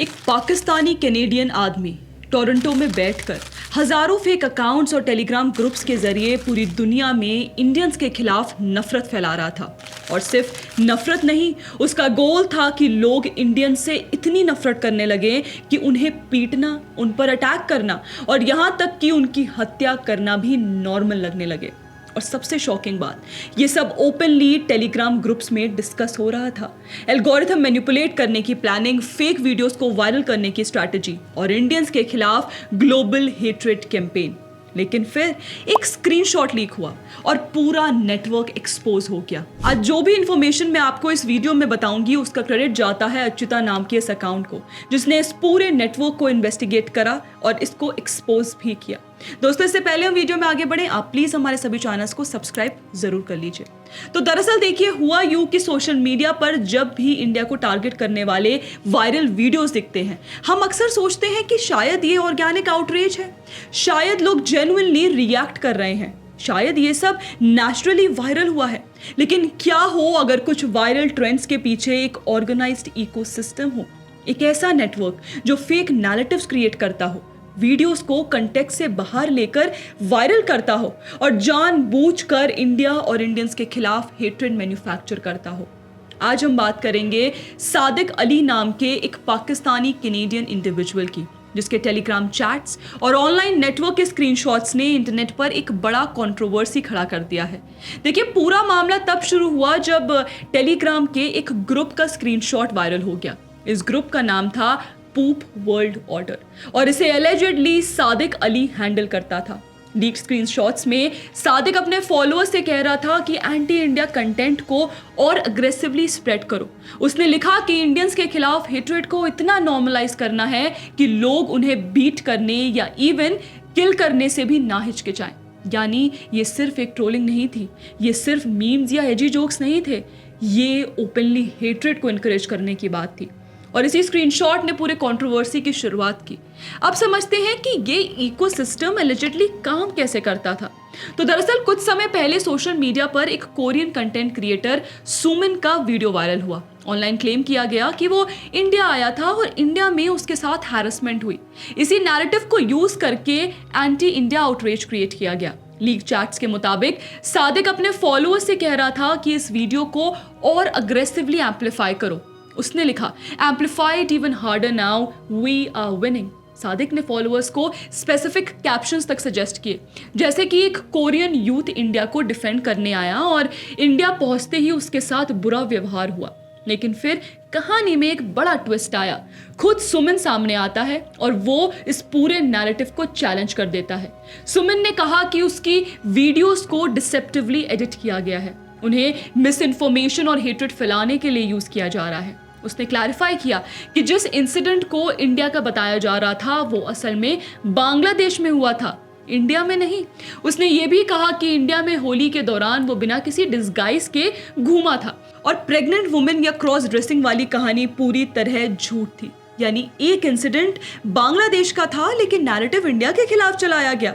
एक पाकिस्तानी कैनेडियन आदमी टोरंटो में बैठकर हजारों फेक अकाउंट्स और टेलीग्राम ग्रुप्स के जरिए पूरी दुनिया में इंडियंस के खिलाफ नफरत फैला रहा था। और सिर्फ नफरत नहीं, उसका गोल था कि लोग इंडियंस से इतनी नफरत करने लगे कि उन्हें पीटना, उन पर अटैक करना और यहाँ तक कि उनकी हत्या करना भी नॉर्मल लगने लगे। और सबसे शॉकिंग बात, ये सब ओपनली टेलीग्राम ग्रुप्स में डिस्कस हो रहा था। एल्गोरिथम मैनिपुलेट करने की प्लानिंग, फेक वीडियोस को वायरल करने की स्ट्रैटेजी और इंडियंस के खिलाफ ग्लोबल हेट्रेड कैंपेन। लेकिन फिर एक स्क्रीनशॉट लीक हुआ और पूरा नेटवर्क एक्सपोज हो गया। आज जो भी इंफॉर्मेशन मैं आपको इस वीडियो में बताऊंगी उसका क्रेडिट जाता है अच्युता नाम के इस अकाउंट को, जिसने इस पूरे नेटवर्क को इन्वेस्टिगेट करा और इसको एक्सपोज भी किया। दोस्तों, इससे पहले हम वीडियो में आगे बढ़े, आप प्लीज हमारे सभी चैनल्स को सब्सक्राइब जरूर कर लीजिए। तो दरअसल देखिए, हुआ यूं कि सोशल मीडिया पर जब भी इंडिया को टारगेट करने वाले वायरल वीडियोस दिखते हैं, हम अक्सर सोचते हैं कि शायद ये ऑर्गेनिक आउटरीच है, शायद लोग जेन्युइनली रिएक्ट कर रहे हैं, शायद ये सब नेचुरली वायरल हुआ है। लेकिन क्या हो अगर कुछ वायरल ट्रेंड्स के पीछे एक ऑर्गेनाइज्ड इकोसिस्टम हो, एक ऐसा नेटवर्क जो फेक नैरेटिव्स क्रिएट करता हो, वीडियोस को कंटेक्स्ट से बाहर लेकर वायरल करता हो और जानबूझकर इंडिया और इंडियंस के खिलाफ हेट्रेड मैन्युफैक्चर करता हो। आज हम बात करेंगे सादिक अली नाम के एक पाकिस्तानी कैनेडियन इंडिविजुअल की, जिसके टेलीग्राम चैट्स और ऑनलाइन नेटवर्क के स्क्रीनशॉट्स ने इंटरनेट पर एक बड़ा कंट्रोवर्सी खड़ा कर दिया है। देखिए, पूरा मामला तब शुरू हुआ जब टेलीग्राम के एक ग्रुप का स्क्रीनशॉट वायरल हो गया। इस ग्रुप का नाम था पूप वर्ल्ड ऑर्डर और इसे एलिजेडली सादिक अली हैंडल करता था। लीक स्क्रीनशॉट्स में सादिक अपने फॉलोअर्स से कह रहा था कि एंटी इंडिया कंटेंट को और अग्रेसिवली स्प्रेड करो। उसने लिखा कि इंडियंस के खिलाफ हेट्रेड को इतना नॉर्मलाइज करना है कि लोग उन्हें बीट करने या इवन किल करने से भी ना हिचकिचाएं। यानी ये सिर्फ एक ट्रोलिंग नहीं थी, ये सिर्फ मीम्स या एजी जोक्स नहीं थे, ये ओपनली हेट्रेड को इनकरेज करने की बात थी। और इसी स्क्रीनशॉट ने पूरे कंट्रोवर्सी की शुरुआत की। अब समझते हैं कि ये इकोसिस्टम एलिजिडली काम कैसे करता था। तो दरअसल कुछ समय पहले सोशल मीडिया पर एक कोरियन कंटेंट क्रिएटर सुमिन का वीडियो वायरल हुआ। ऑनलाइन क्लेम किया गया कि वो इंडिया आया था और इंडिया में उसके साथ हैरेसमेंट हुई। इसी नैरेटिव को यूज करके एंटी इंडिया आउटरीच क्रिएट किया गया। लीक चैट्स के मुताबिक सादिक अपने फॉलोअर्स से कह रहा था कि इस वीडियो को और अग्रेसिवली एम्पलीफाई करो। उसने लिखा, amplify it even harder now, we are winning. Sadiq ने फॉलोअर्स को स्पेसिफिक कैप्शंस तक सजेस्ट किए, जैसे कि एक कोरियन यूथ इंडिया को डिफेंड करने आया और इंडिया पहुंचते ही उसके साथ बुरा व्यवहार हुआ। लेकिन फिर कहानी में एक बड़ा ट्विस्ट आया। खुद सुमिन सामने आता है और वो इस पूरे नैरेटिव को चैलेंज कर देता है। सुमिन ने कहा कि उसकी वीडियोस को डिसेप्टिवली एडिट किया गया है, उन्हें मिस इन्फॉर्मेशन और हेट्रेड फैलाने के लिए यूज किया जा रहा है। उसने क्लैरिफाई किया कि जिस इंसिडेंट को इंडिया का बताया जा रहा था वो असल में बांग्लादेश में हुआ था, इंडिया में नहीं। उसने ये भी कहा कि इंडिया में होली के दौरान वो बिना किसी डिस्गाइज के घूमा था और प्रेग्नेंट वुमेन या क्रॉस ड्रेसिंग वाली कहानी पूरी तरह झूठ थी। यानी एक इंसिडेंट बांग्लादेश का था लेकिन नैरेटिव इंडिया के खिलाफ चलाया गया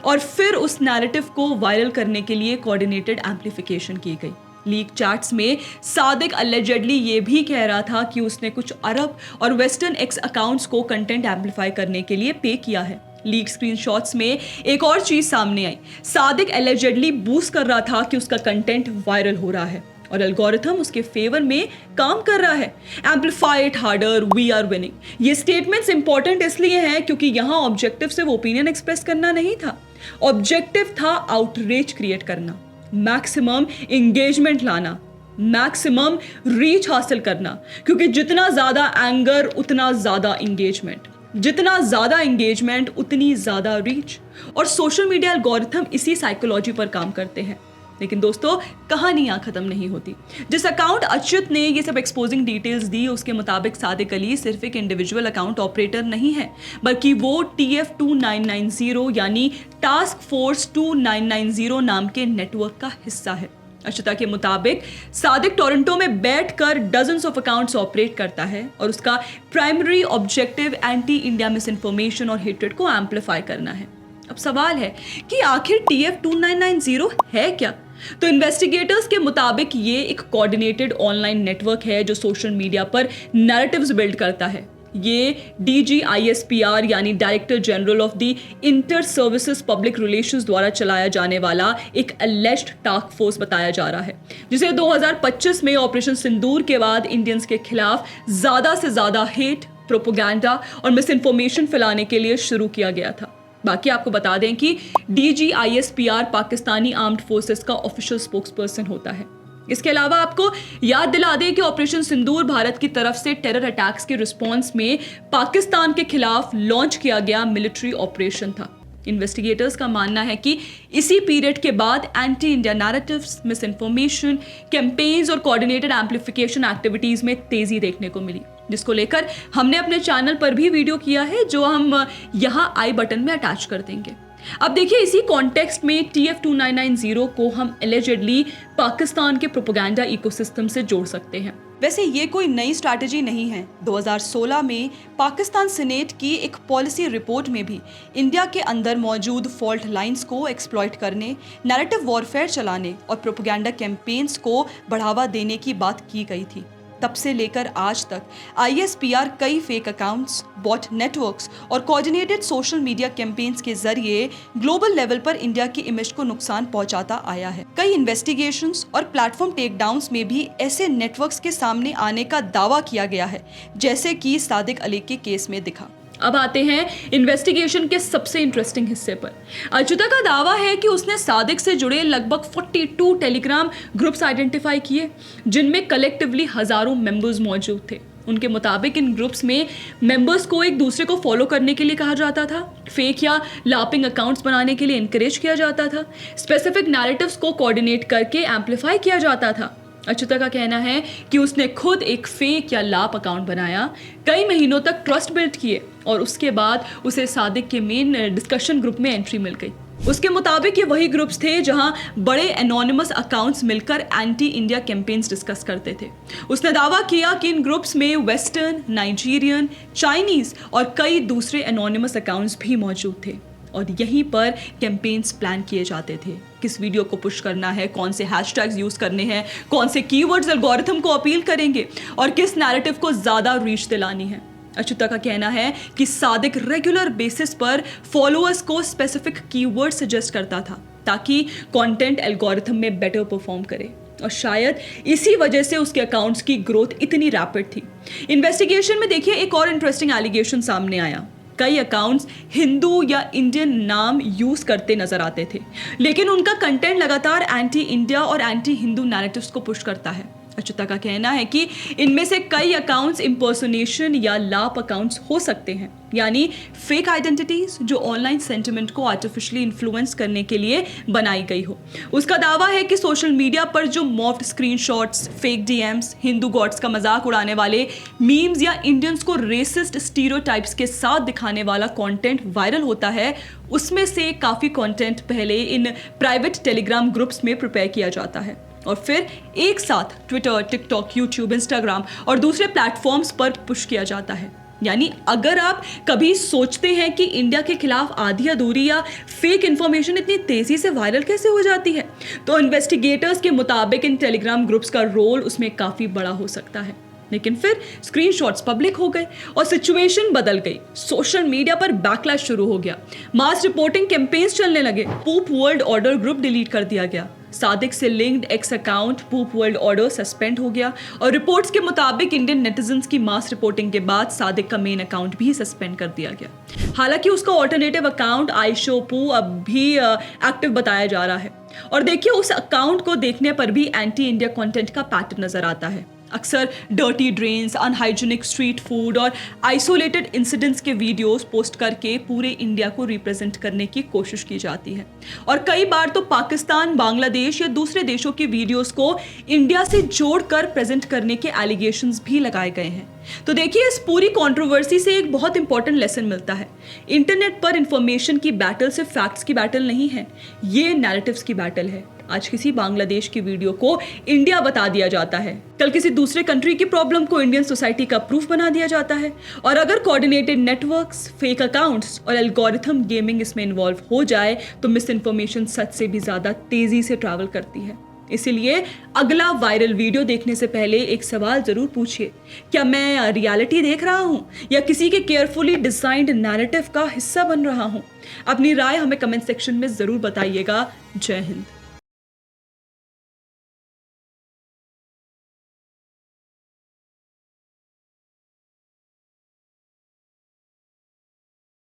और फिर उस नैरेटिव को वायरल करने के लिए कोऑर्डिनेटेड एम्पलीफिकेशन की गई। लीक चैट्स में सादिक अलेजेडली ये भी कह रहा था कि उसने कुछ अरब और वेस्टर्न एक्स अकाउंट्स को कंटेंट एम्पलीफाई करने के लिए पे किया है। लीक स्क्रीनशॉट्स में एक और चीज सामने आई। सादिक एलिजेडली बूस्ट कर रहा था कि उसका कंटेंट वायरल हो रहा है और एल्गोरिथम उसके फेवर में काम कर रहा है। Amplify it harder, we are winning. ये स्टेटमेंट्स इंपॉर्टेंट इसलिए हैं क्योंकि यहाँ ऑब्जेक्टिव सिर्फ ओपिनियन एक्सप्रेस करना नहीं था, ऑब्जेक्टिव था आउटरीच क्रिएट करना, मैक्सिमम एंगेजमेंट लाना, मैक्सिमम रीच हासिल करना। क्योंकि जितना ज्यादा एंगर उतना ज्यादा एंगेजमेंट, जितना ज्यादा एंगेजमेंट उतनी ज्यादा रीच। और सोशल मीडिया एल्गोरिथम इसी साइकोलॉजी पर काम करते हैं। लेकिन दोस्तों, कहानी यहाँ खत्म नहीं होती। जिस अकाउंट अच्युत ने ये सब एक्सपोजिंग डिटेल्स दी, उसके मुताबिक सादिक अली सिर्फ एक इंडिविजुअल अकाउंट ऑपरेटर नहीं है, बल्कि वो TF2990 यानी टास्क फोर्स 2990 नाम के नेटवर्क का हिस्सा है। अच्युता के मुताबिक सादिक टोरंटो में बैठकर डजन्स ऑफ अकाउंट्स ऑपरेट करता है और उसका primary objective anti India miss information और हेट्रेड को एम्पलीफाई करना है। अब सवाल है कि आखिर TF2990 है क्या? तो इन्वेस्टिगेटर्स के मुताबिक ये एक कोऑर्डिनेटेड ऑनलाइन नेटवर्क है जो सोशल मीडिया पर नैरेटिव्स बिल्ड करता है। ये DGISPR यानी director general of the inter services public relations द्वारा चलाया जाने वाला एक एलिज्ड टास्क फोर्स बताया जा रहा है, जिसे 2025 में ऑपरेशन सिंदूर के बाद इंडियंस के खिलाफ ज़्यादा से ज़्यादा हेट, प्रोपोगंडा और मिस इन्फॉर्मेशन फैलाने के लिए शुरू किया गया था। बाकी आपको बता दें कि DGISPR पाकिस्तानी आर्म्ड फोर्सेस का ऑफिशियल स्पोक्सपर्सन होता है। इसके अलावा आपको याद दिला दें कि ऑपरेशन सिंदूर भारत की तरफ से टेरर अटैक्स के रिस्पॉन्स में पाकिस्तान के खिलाफ लॉन्च किया गया मिलिट्री ऑपरेशन था। इन्वेस्टिगेटर्स का मानना है कि इसी पीरियड के बाद anti India narratives, miss information campaigns और कोऑर्डिनेटेड एम्प्लीफिकेशन एक्टिविटीज में तेजी देखने को मिली, जिसको लेकर हमने अपने चैनल पर भी वीडियो किया है, जो हम यहाँ आई बटन में अटैच कर देंगे। अब देखिए, इसी कॉन्टेक्स्ट में TF2990 को हम एलिजिडली पाकिस्तान के प्रोपेगेंडा इकोसिस्टम से जोड़ सकते हैं। वैसे ये कोई नई स्ट्रैटेजी नहीं है। 2016 में पाकिस्तान सीनेट की एक पॉलिसी रिपोर्ट में भी इंडिया के अंदर मौजूद फॉल्ट लाइंस को एक्सप्लॉइट करने, नैरेटिव वॉरफेयर चलाने और प्रोपेगेंडा कैंपेन्स को बढ़ावा देने की बात की गई थी। तब से लेकर आज तक ISPR कई फेक अकाउंट्स, बॉट नेटवर्क्स और कोऑर्डिनेटेड सोशल मीडिया कैंपेन्स के जरिए ग्लोबल लेवल पर इंडिया की इमेज को नुकसान पहुंचाता आया है। कई इन्वेस्टिगेशंस और प्लेटफॉर्म टेकडाउन्स में भी ऐसे नेटवर्क्स के सामने आने का दावा किया गया है, जैसे कि सादिक अली के केस में दिखा। अब आते हैं इन्वेस्टिगेशन के सबसे इंटरेस्टिंग हिस्से पर। अच्युता का दावा है कि उसने सादिक से जुड़े लगभग 42 टेलीग्राम ग्रुप्स आइडेंटिफाई किए, जिनमें कलेक्टिवली हजारों मेंबर्स मौजूद थे। उनके मुताबिक इन ग्रुप्स में मेंबर्स को एक दूसरे को फॉलो करने के लिए कहा जाता था, फेक या लापिंग अकाउंट्स बनाने के लिए इनकरेज किया जाता था, स्पेसिफिक नैरेटिव्स को कोऑर्डिनेट करके एम्पलीफाई किया जाता था। अच्युता का कहना है कि उसने खुद एक फेक या लाप अकाउंट बनाया, कई महीनों तक ट्रस्ट बिल्ड किए और उसके बाद उसे सादिक के मेन डिस्कशन ग्रुप में एंट्री मिल गई। उसके मुताबिक ये वही ग्रुप्स थे जहां बड़े एनोनिमस अकाउंट्स मिलकर एंटी इंडिया कैंपेन्स डिस्कस करते थे। उसने दावा किया कि इन ग्रुप्स में वेस्टर्न, नाइजीरियन, चाइनीज और कई दूसरे एनोनिमस अकाउंट्स भी मौजूद थे और यहीं पर कैंपेन्स प्लान किए जाते थे। किस वीडियो को पुश करना है, कौन से हैशटैग्स यूज करने हैं, कौन से कीवर्ड्स एल्गोरिथम को अपील करेंगे और किस नैरेटिव को ज्यादा रीच दिलानी है। अच्युता का कहना है कि सादिक रेगुलर बेसिस पर फॉलोअर्स को स्पेसिफिक कीवर्ड सजेस्ट करता था ताकि कंटेंट एल्गोरिथम में बेटर परफॉर्म करे और शायद इसी वजह से उसके अकाउंट्स की ग्रोथ इतनी रैपिड थी। इन्वेस्टिगेशन में देखिए, एक और इंटरेस्टिंग एलिगेशन सामने आया। कई अकाउंट्स हिंदू या इंडियन नाम यूज करते नजर आते थे, लेकिन उनका कंटेंट लगातार एंटी इंडिया और एंटी हिंदू नैरेटिव्स को पुश करता है। अच्युता का कहना है कि इनमें से कई अकाउंट्स इंपर्सोनेशन या लाप अकाउंट्स हो सकते हैं, यानी फेक आइडेंटिटीज जो ऑनलाइन सेंटिमेंट को आर्टिफिशियली इन्फ्लुएंस करने के लिए बनाई गई हो। उसका दावा है कि सोशल मीडिया पर जो morphed screenshots, fake DMs, Hindu gods का मजाक उड़ाने वाले मीम्स या इंडियंस को रेसिस्ट स्टीरियोटाइप्स के साथ दिखाने वाला कंटेंट वायरल होता है, उसमें से काफ़ी कंटेंट पहले इन प्राइवेट टेलीग्राम ग्रुप्स में प्रिपेयर किया जाता है और फिर एक साथ ट्विटर, टिकटॉक, यूट्यूब, इंस्टाग्राम और दूसरे प्लेटफॉर्म्स पर पुश किया जाता है। यानी अगर आप कभी सोचते हैं कि इंडिया के खिलाफ आधी अधूरी या फेक इंफॉर्मेशन इतनी तेजी से वायरल कैसे हो जाती है, तो इन्वेस्टिगेटर्स के मुताबिक इन टेलीग्राम ग्रुप्स का रोल उसमें काफ़ी बड़ा हो सकता है। लेकिन फिर स्क्रीनशॉट्स पब्लिक हो गए और सिचुएशन बदल गई। सोशल मीडिया पर बैकलैश शुरू हो गया, मास रिपोर्टिंग कैंपेन्स चलने लगे, पूप वर्ल्ड ऑर्डर ग्रुप डिलीट कर दिया गया, सादिक से लिंक्ड एक्स अकाउंट पूप वर्ल्ड ऑर्डर सस्पेंड हो गया और रिपोर्ट्स के मुताबिक इंडियन नेटिजन्स की मास रिपोर्टिंग के बाद सादिक का मेन अकाउंट भी सस्पेंड कर दिया गया। हालांकि उसका ऑल्टरनेटिव अकाउंट आईशोपू अब भी एक्टिव बताया जा रहा है और देखिए, उस अकाउंट को देखने पर भी एंटी इंडिया कंटेंट का पैटर्न नजर आता है। अक्सर dirty drains, unhygienic street food और आइसोलेटेड इंसिडेंट्स के वीडियोस पोस्ट करके पूरे इंडिया को रिप्रेजेंट करने की कोशिश की जाती है और कई बार तो पाकिस्तान, बांग्लादेश या दूसरे देशों की वीडियोस को इंडिया से जोड़कर प्रेजेंट करने के एलिगेशंस भी लगाए गए हैं। तो देखिए, इस पूरी कंट्रोवर्सी से एक बहुत इंपॉर्टेंट लेसन मिलता है। इंटरनेट पर इंफॉर्मेशन की बैटल सिर्फ फैक्ट्स की बैटल नहीं है, ये नैरेटिव्स की बैटल है। आज किसी बांग्लादेश की वीडियो को इंडिया बता दिया जाता है, कल किसी दूसरे कंट्री की प्रॉब्लम को इंडियन सोसाइटी का प्रूफ बना दिया जाता है और अगर कोऑर्डिनेटेड नेटवर्क्स, फेक अकाउंट्स और एल्गोरिथम गेमिंग इसमें इन्वॉल्व हो जाए तो मिस इन्फॉर्मेशन सच से भी ज्यादा तेजी से ट्रैवल करती है। इसीलिए अगला वायरल वीडियो देखने से पहले एक सवाल जरूर पूछिए, क्या मैं रियलिटी देख रहा हूं या किसी के केयरफुली डिजाइंड नैरेटिव का हिस्सा बन रहा हूं? अपनी राय हमें कमेंट सेक्शन में जरूर बताइएगा। जय हिंद।